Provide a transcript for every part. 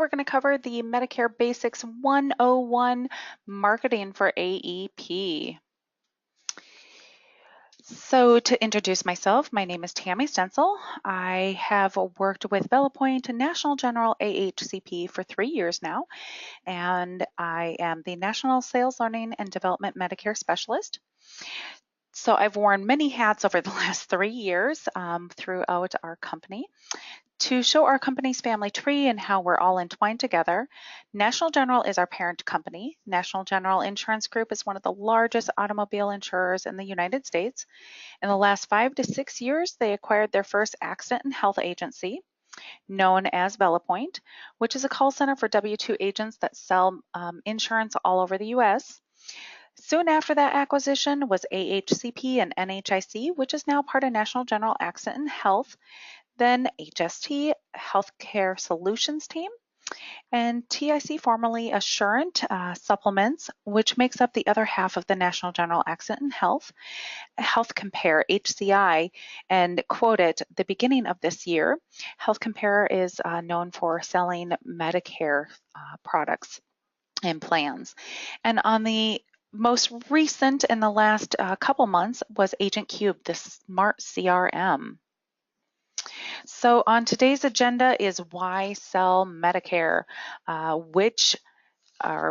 we're going to cover the Medicare Basics 101 Marketing for AEP. So to introduce myself, my name is Tammy Stencil. I have worked with VeloPoint and National General AHCP for 3 years now, and I am the National Sales Learning and Development Medicare Specialist. So I've worn many hats over the last 3 years throughout our company. To show our company's family tree and how we're all entwined together, National General is our parent company. National General Insurance Group is one of the largest automobile insurers in the United States. In the last 5 to 6 years, they acquired their first accident and health agency, known as VeloPoint, which is a call center for W-2 agents that sell insurance all over the U.S. Soon after that acquisition was AHCP and NHIC, which is now part of National General Accident and Health. Then HST, Healthcare Solutions Team, and TIC, formerly Assurant Supplements, which makes up the other half of the National General Accident and Health, Health Compare, HCI, and quoted the beginning of this year, Health Compare is known for selling Medicare products and plans. And on the most recent in the last couple months was Agent Cube, the smart CRM. So on today's agenda is why sell Medicare,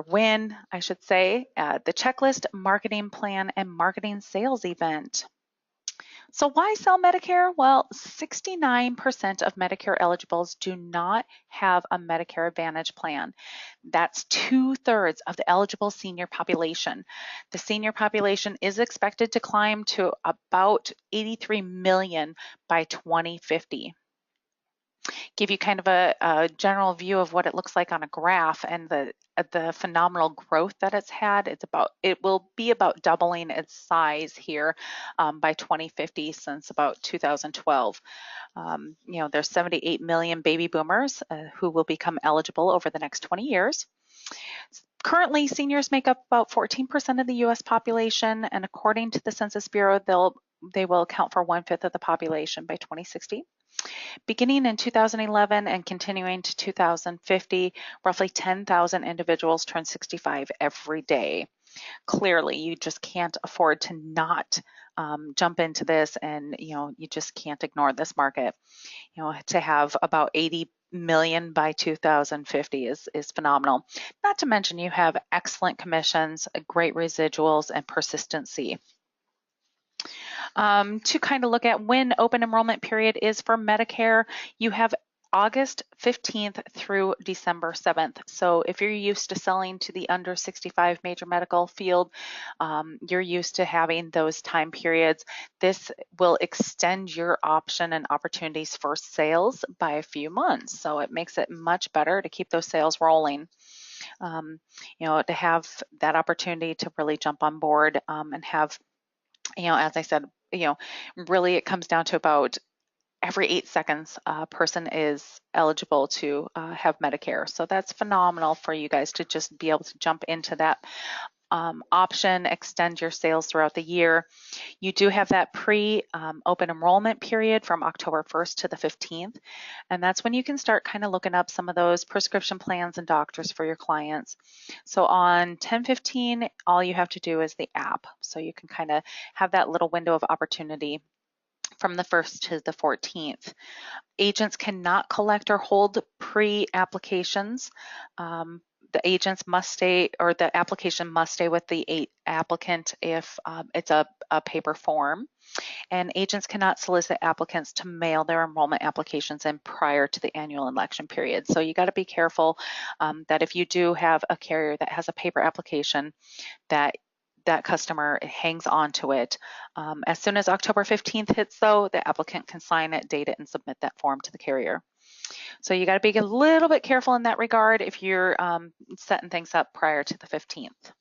when, I should say, the checklist, marketing plan, and marketing sales event. So why sell Medicare? Well, 69% of Medicare eligibles do not have a Medicare Advantage plan. That's 2/3 of the eligible senior population. The senior population is expected to climb to about 83 million by 2050. Give you kind of a general view of what it looks like on a graph and the phenomenal growth that it's had. It will be about doubling its size here by 2050 since about 2012. There's 78 million baby boomers who will become eligible over the next 20 years. Currently, seniors make up about 14% of the U.S. population, and according to the Census Bureau, they will account for 1/5 of the population by 2060. Beginning in 2011 and continuing to 2050, roughly 10,000 individuals turn 65 every day. Clearly, you just can't afford to not jump into this, and you just can't ignore this market. To have about 80 million by 2050 is phenomenal. Not to mention you have excellent commissions, great residuals, and persistency. To kind of look at when open enrollment period is for Medicare, you have August 15th through December 7th. So if you're used to selling to the under 65 major medical field, you're used to having those time periods. This will extend your option and opportunities for sales by a few months. So it makes it much better to keep those sales rolling. To have that opportunity to really jump on board and have, as I said, really it comes down to about every 8 seconds a person is eligible to have Medicare. So that's phenomenal for you guys to just be able to jump into that option, extend your sales throughout the year. You do have that pre-open enrollment period from October 1st to the 15th, and that's when you can start kind of looking up some of those prescription plans and doctors for your clients. So on 10/15, all you have to do is the app, so you can kind of have that little window of opportunity from the 1st to the 14th. Agents cannot collect or hold pre-applications. The agents must stay, or the application must stay with the applicant if it's a paper form. And agents cannot solicit applicants to mail their enrollment applications in prior to the annual election period. So you got to be careful that if you do have a carrier that has a paper application, that customer hangs on to it. As soon as October 15th hits, though, the applicant can sign it, date it, and submit that form to the carrier. So you got to be a little bit careful in that regard if you're setting things up prior to the 15th.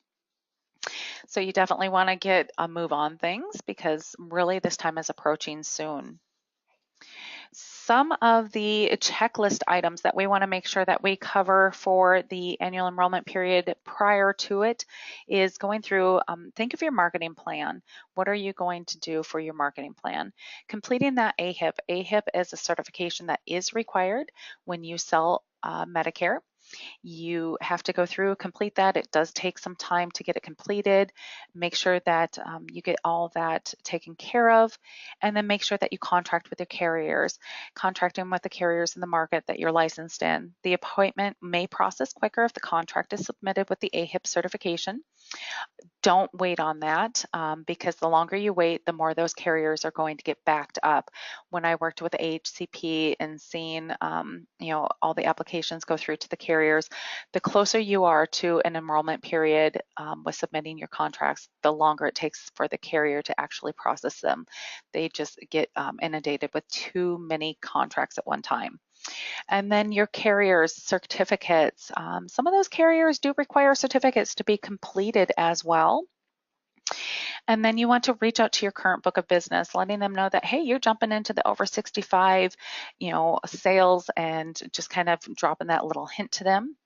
So you definitely want to get a move on things, because really this time is approaching soon. Some of the checklist items that we want to make sure that we cover for the annual enrollment period prior to it is going through, think of your marketing plan. What are you going to do for your marketing plan? Completing that AHIP. AHIP is a certification that is required when you sell Medicare. You have to go through, complete that. It does take some time to get it completed. Make sure that you get all that taken care of, and then make sure that you contract with your carriers. Contracting with the carriers in the market that you're licensed in. The appointment may process quicker if the contract is submitted with the AHIP certification. Don't wait on that because the longer you wait, the more those carriers are going to get backed up. When I worked with AHCP and seeing, all the applications go through to the carriers, the closer you are to an enrollment period with submitting your contracts, the longer it takes for the carrier to actually process them. They just get inundated with too many contracts at one time. And then your carriers certificates. Some of those carriers do require certificates to be completed as well. And then you want to reach out to your current book of business, letting them know that, hey, you're jumping into the over 65, sales, and just kind of dropping that little hint to them.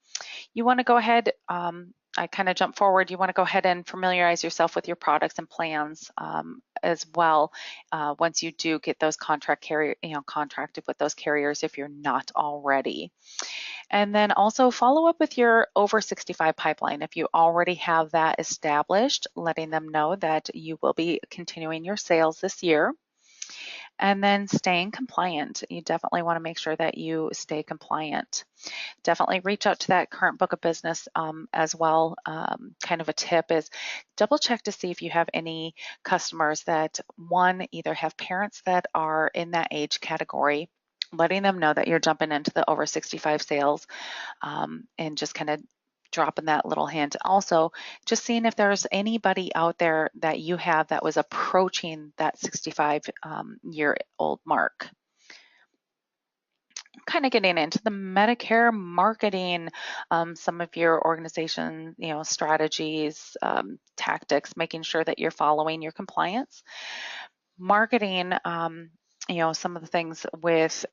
You want to go ahead, I kind of jump forward, you want to go ahead and familiarize yourself with your products and plans as well once you do get those contracted with those carriers if you're not already. And then also follow up with your over 65 pipeline. If you already have that established, letting them know that you will be continuing your sales this year. And then staying compliant. You definitely want to make sure that you stay compliant. Definitely reach out to that current book of business as well. Kind of a tip is double check to see if you have any customers that, one, either have parents that are in that age category, letting them know that you're jumping into the over 65 sales and just kind of dropping that little hint. Also, just seeing if there's anybody out there that you have that was approaching that 65-year-old mark. Kind of getting into the Medicare marketing, some of your organization, strategies, tactics, making sure that you're following your compliance. Marketing, some of the things with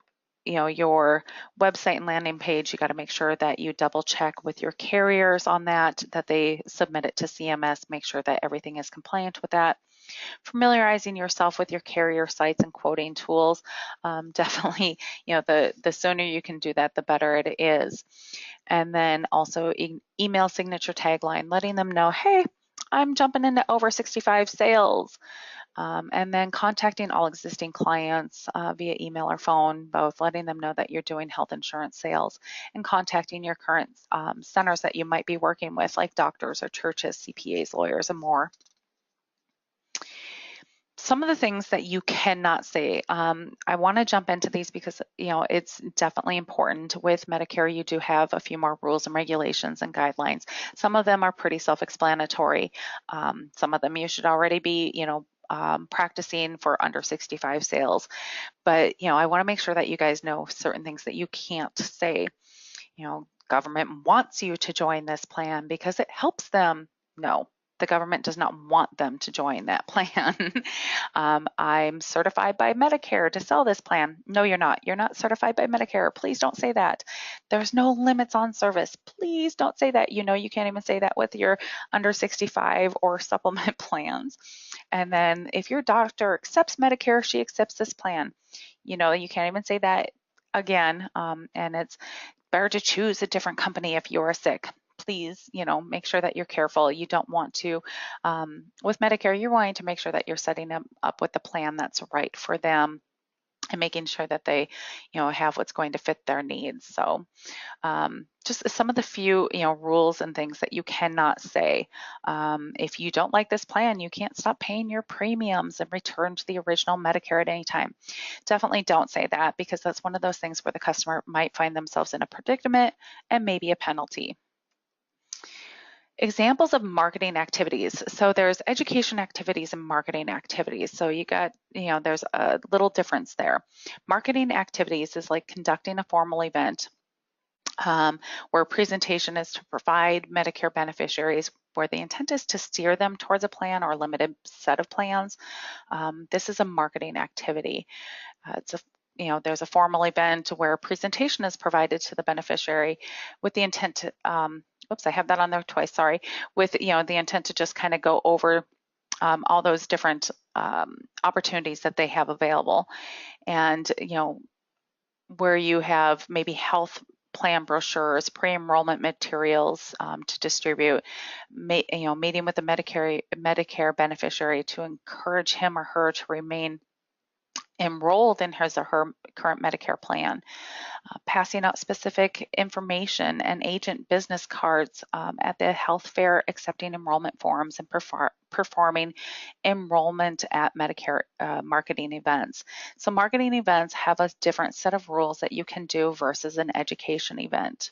your website and landing page, you got to make sure that you double check with your carriers on that they submit it to CMS, make sure that everything is compliant with that. Familiarizing yourself with your carrier sites and quoting tools, definitely, the sooner you can do that, the better it is. And then also email signature tagline, letting them know, hey, I'm jumping into over 65 sales. And then contacting all existing clients via email or phone, both, letting them know that you're doing health insurance sales, and contacting your current centers that you might be working with, like doctors or churches, CPAs, lawyers, and more. Some of the things that you cannot say, I want to jump into these because it's definitely important. With Medicare, you do have a few more rules and regulations and guidelines. Some of them are pretty self-explanatory. Some of them you should already be practicing for under 65 sales. But, I want to make sure that you guys know certain things that you can't say. Government wants you to join this plan because it helps them. No, the government does not want them to join that plan. I'm certified by Medicare to sell this plan. No, you're not. You're not certified by Medicare. Please don't say that. There's no limits on service. Please don't say that. You can't even say that with your under 65 or supplement plans. And then if your doctor accepts Medicare, she accepts this plan. You can't even say that again. And it's better to choose a different company if you're sick. Please, make sure that you're careful. You don't want to, with Medicare, you're wanting to make sure that you're setting them up with the plan that's right for them and making sure that they, have what's going to fit their needs. So just some of the few, rules and things that you cannot say. If you don't like this plan, you can't stop paying your premiums and return to the original Medicare at any time. Definitely don't say that, because that's one of those things where the customer might find themselves in a predicament and maybe a penalty. Examples of marketing activities. So there's education activities and marketing activities. So you got, there's a little difference there. Marketing activities is like conducting a formal event where presentation is to provide Medicare beneficiaries where the intent is to steer them towards a plan or a limited set of plans. This is a marketing activity. There's a formal event where presentation is provided to the beneficiary with the intent to, oops, I have that on there twice, sorry, with the intent to just kind of go over all those different opportunities that they have available. And where you have maybe health plan brochures, pre-enrollment materials to distribute, meeting with the Medicare beneficiary to encourage him or her to remain enrolled in his or her current Medicare plan, passing out specific information and agent business cards at the health fair, accepting enrollment forms, and performing enrollment at Medicare marketing events. So marketing events have a different set of rules that you can do versus an education event.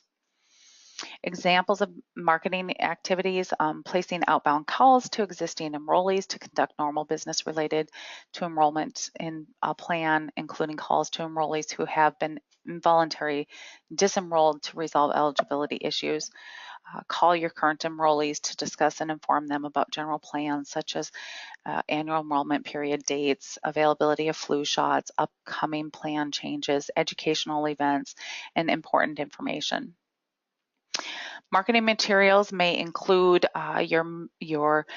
Examples of marketing activities, placing outbound calls to existing enrollees to conduct normal business related to enrollment in a plan, including calls to enrollees who have been involuntarily disenrolled to resolve eligibility issues. Call your current enrollees to discuss and inform them about general plans such as annual enrollment period dates, availability of flu shots, upcoming plan changes, educational events, and important information. Marketing materials may include your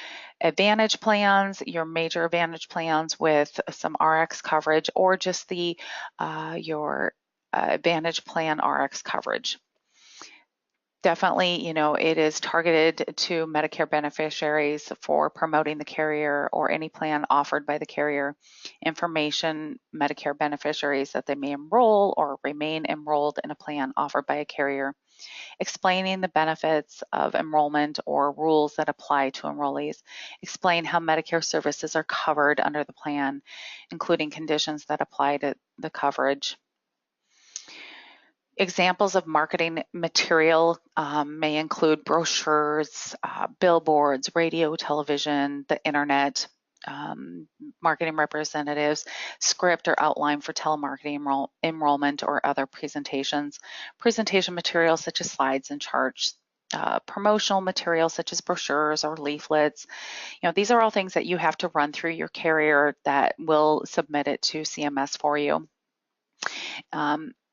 Advantage plans, your major Advantage plans with some RX coverage, or just your Advantage plan RX coverage. Definitely, it is targeted to Medicare beneficiaries for promoting the carrier or any plan offered by the carrier. Information, Medicare beneficiaries that they may enroll or remain enrolled in a plan offered by a carrier. Explaining the benefits of enrollment or rules that apply to enrollees. Explain how Medicare services are covered under the plan, including conditions that apply to the coverage. Examples of marketing material may include brochures, billboards, radio, television, the internet, marketing representatives, script or outline for telemarketing enrollment or other presentations, presentation materials such as slides and charts, promotional materials such as brochures or leaflets. These are all things that you have to run through your carrier that will submit it to CMS for you.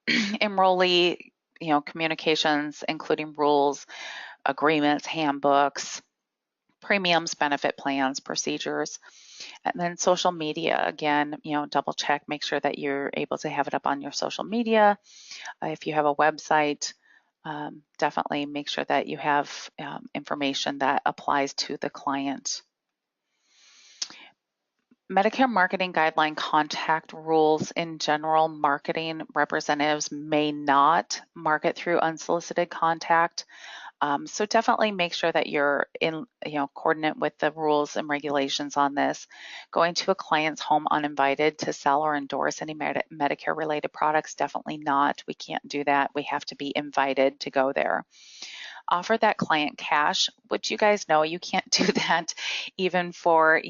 Enrollee, communications, including rules, agreements, handbooks, premiums, benefit plans, procedures. And then social media, again, double check, make sure that you're able to have it up on your social media. If you have a website, definitely make sure that you have information that applies to the client. Medicare marketing guideline contact rules in general, marketing representatives may not market through unsolicited contact. So definitely make sure that you're in, coordinate with the rules and regulations on this. Going to a client's home uninvited to sell or endorse any Medicare related products, definitely not. We can't do that. We have to be invited to go there. Offer that client cash, which you guys know you can't do that even for,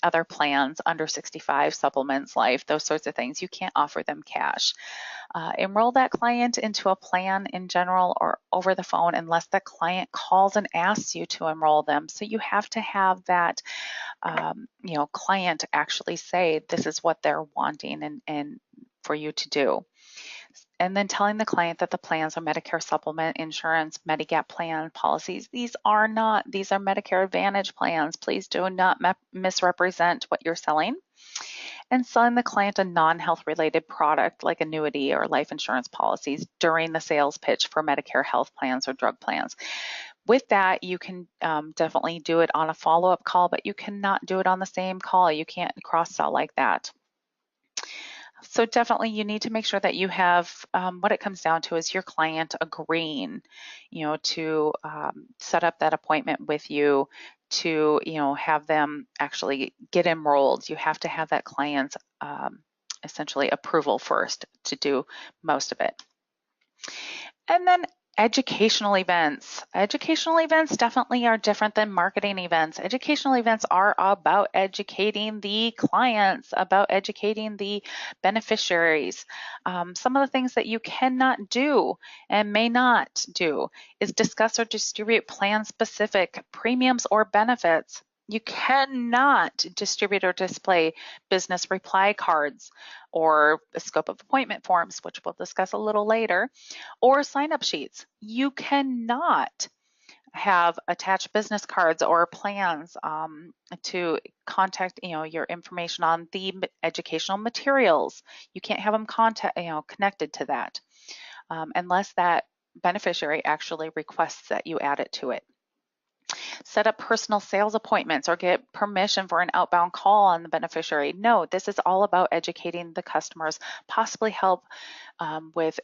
other plans under 65, supplements, life, those sorts of things. You can't offer them cash. Enroll that client into a plan in general or over the phone unless the client calls and asks you to enroll them. So you have to have that, client actually say this is what they're wanting and for you to do. And then telling the client that the plans are Medicare supplement, insurance, Medigap plan policies. These are Medicare Advantage plans. Please do not misrepresent what you're selling. And selling the client a non-health related product like annuity or life insurance policies during the sales pitch for Medicare health plans or drug plans. With that, you can definitely do it on a follow-up call, but you cannot do it on the same call. You can't cross-sell like that. So definitely you need to make sure that you have, what it comes down to is your client agreeing, to set up that appointment with you to, have them actually get enrolled. You have to have that client's essentially approval first to do most of it. And then educational events. Educational events definitely are different than marketing events. Educational events are about educating the clients, about educating the beneficiaries. Some of the things that you cannot do and may not do is discuss or distribute plan-specific premiums or benefits. You cannot distribute or display business reply cards or the scope of appointment forms, which we'll discuss a little later, or sign-up sheets. You cannot have attached business cards or plans to contact, your information on the educational materials. You can't have them connected to that unless that beneficiary actually requests that you add it to it. Set up personal sales appointments or get permission for an outbound call on the beneficiary. No, this is all about educating the customers, possibly help with,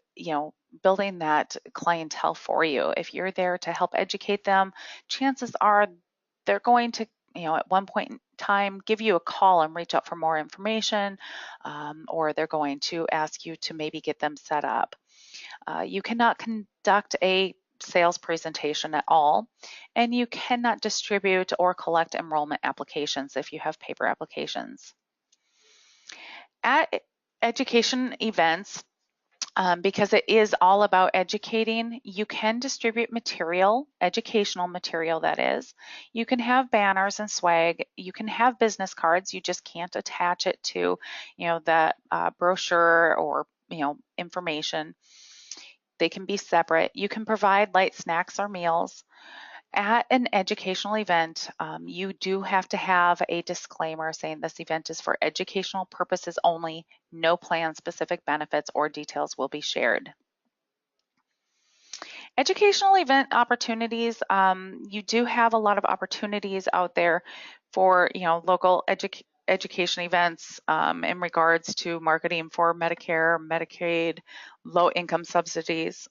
building that clientele for you. If you're there to help educate them, chances are they're going to, at one point in time, give you a call and reach out for more information, or they're going to ask you to maybe get them set up. You cannot conduct a sales presentation at all, and you cannot distribute or collect enrollment applications if you have paper applications. At education events, because it is all about educating, you can distribute material, educational material that is. You can have banners and swag. You can have business cards. You just can't attach it to, that brochure or, information. They can be separate. You can provide light snacks or meals. At an educational event, you do have to have a disclaimer saying this event is for educational purposes only. No plan-specific benefits or details will be shared. Educational event opportunities, you do have a lot of opportunities out there for local education events in regards to marketing for Medicare, Medicaid, low-income subsidies.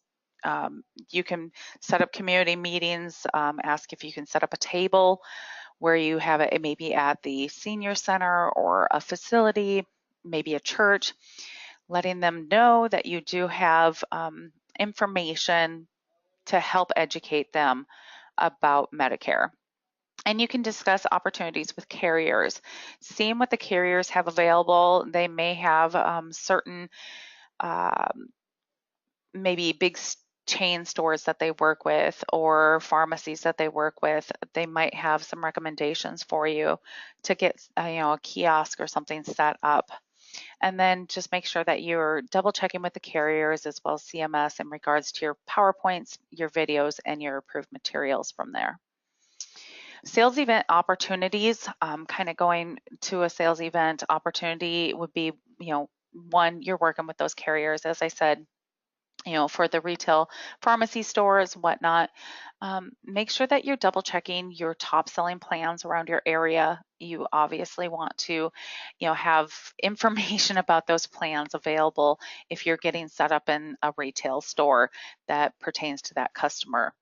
You can set up community meetings, ask if you can set up a table where you have it maybe at the senior center or a facility, maybe a church, letting them know that you do have information to help educate them about Medicare. And you can discuss opportunities with carriers, seeing what the carriers have available. They may have certain maybe big chain stores that they work with or pharmacies that they work with. They might have some recommendations for you to get a kiosk or something set up. And then just make sure that you're double checking with the carriers as well as CMS in regards to your PowerPoints, your videos, and your approved materials from there. Sales event opportunities, kind of going to a sales event opportunity would be, one, you're working with those carriers, as I said, for the retail pharmacy stores, whatnot. Make sure that you're double checking your top selling plans around your area. You obviously want to, have information about those plans available if you're getting set up in a retail store that pertains to that customer.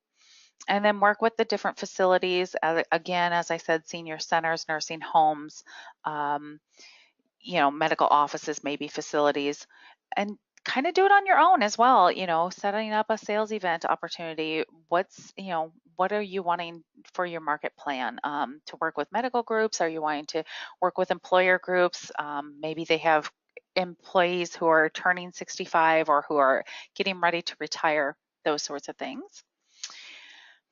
And then work with the different facilities. Again, as I said, senior centers, nursing homes, medical offices, maybe facilities, and kind of do it on your own as well, setting up a sales event opportunity. What are you wanting for your market plan? To work with medical groups? Are you wanting to work with employer groups? Maybe they have employees who are turning 65 or who are getting ready to retire, those sorts of things.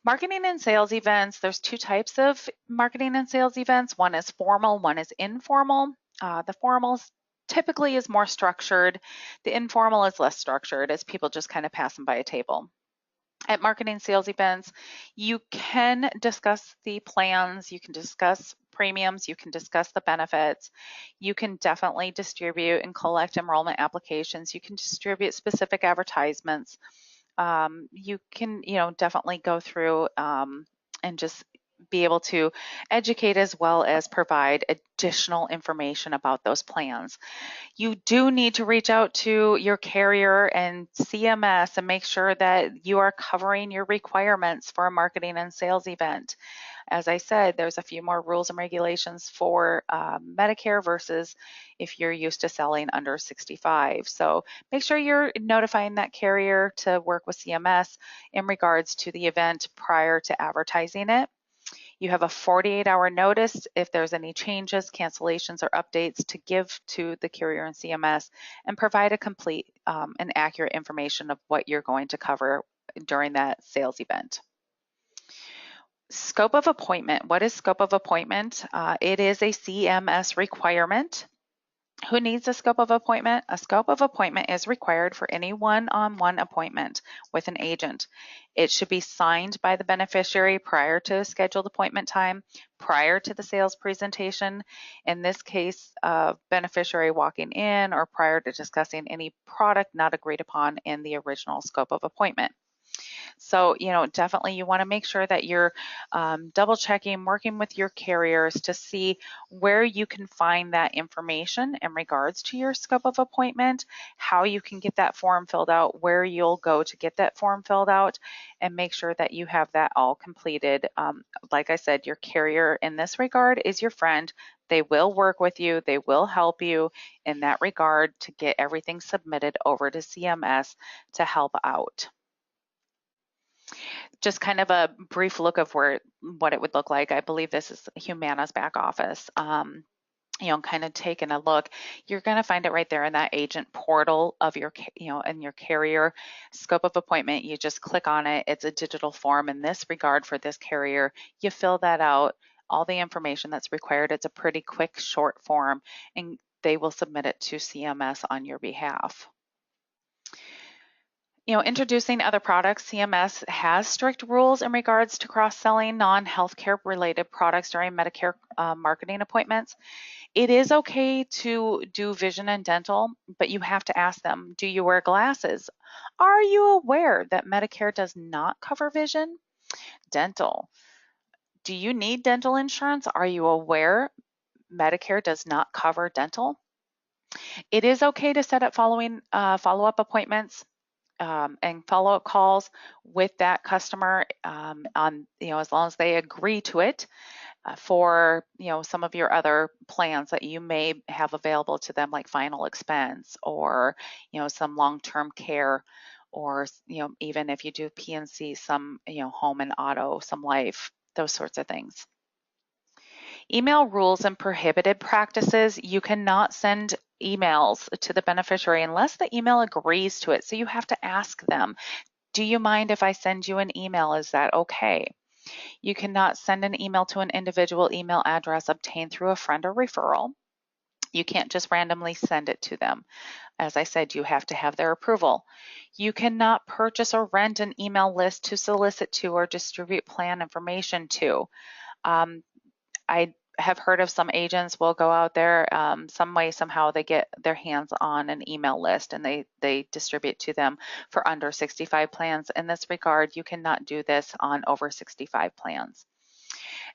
Marketing and sales events, there's two types of marketing and sales events. One is formal, one is informal. The formal typically is more structured. The informal is less structured, as people just kind of pass them by a table. At marketing sales events, you can discuss the plans, you can discuss premiums, you can discuss the benefits, you can definitely distribute and collect enrollment applications, you can distribute specific advertisements. You can, definitely go through and just be able to educate as well as provide additional information about those plans. You do need to reach out to your carrier and CMS and make sure that you are covering your requirements for a marketing and sales event. As I said, there's a few more rules and regulations for Medicare versus if you're used to selling under 65. So make sure you're notifying that carrier to work with CMS in regards to the event prior to advertising it. You have a 48-hour notice if there's any changes, cancellations, or updates to give to the carrier and CMS, and provide a complete and accurate information of what you're going to cover during that sales event. Scope of appointment. What is scope of appointment? It is a CMS requirement. Who needs a scope of appointment? A scope of appointment is required for any one-on-one appointment with an agent. It should be signed by the beneficiary prior to a scheduled appointment time, prior to the sales presentation. In this case, beneficiary walking in or prior to discussing any product not agreed upon in the original scope of appointment. So, definitely you want to make sure that you're double checking, working with your carriers to see where you can find that information in regards to your scope of appointment, how you can get that form filled out, where you'll go to get that form filled out, and make sure that you have that all completed. Like I said, your carrier in this regard is your friend. They will work with you. They will help you in that regard to get everything submitted over to CMS to help out. Just kind of a brief look of what it would look like. I believe this is Humana's back office. Kind of taking a look, you're going to find it right there in that agent portal of your, in your carrier scope of appointment. You just click on it. It's a digital form in this regard for this carrier. You fill that out, all the information that's required. It's a pretty quick, short form, and they will submit it to CMS on your behalf. Introducing other products, CMS has strict rules in regards to cross-selling non-healthcare related products during Medicare marketing appointments. It is okay to do vision and dental, but you have to ask them, do you wear glasses? Are you aware that Medicare does not cover vision? Dental. Do you need dental insurance? Are you aware Medicare does not cover dental? It is okay to set up follow-up appointments and follow-up calls with that customer on, as long as they agree to it. For some of your other plans that you may have available to them, like final expense or some long-term care, or even if you do P&C, some home and auto, some life, those sorts of things. Email rules and prohibited practices. You cannot send emails to the beneficiary unless the email agrees to it. So you have to ask them, do you mind if I send you an email? Is that okay? You cannot send an email to an individual email address obtained through a friend or referral. You can't just randomly send it to them. As I said, you have to have their approval. You cannot purchase or rent an email list to solicit to or distribute plan information to. I have heard of some agents will go out there some way, somehow they get their hands on an email list and they distribute to them for under 65 plans. In this regard, you cannot do this on over 65 plans.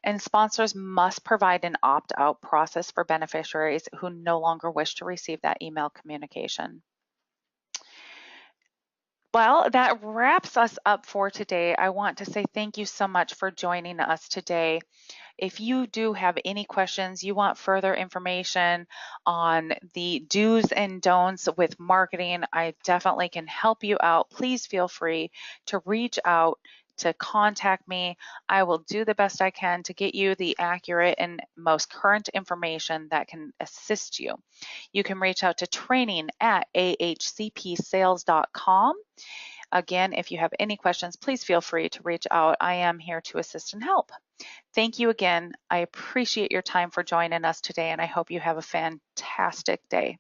And sponsors must provide an opt-out process for beneficiaries who no longer wish to receive that email communication. Well, that wraps us up for today. I want to say thank you so much for joining us today. If you do have any questions, you want further information on the do's and don'ts with marketing, I definitely can help you out. Please feel free to reach out, to contact me. I will do the best I can to get you the accurate and most current information that can assist you. You can reach out to training@ahcpsales.com. Again, if you have any questions, please feel free to reach out. I am here to assist and help. Thank you again. I appreciate your time for joining us today, and I hope you have a fantastic day.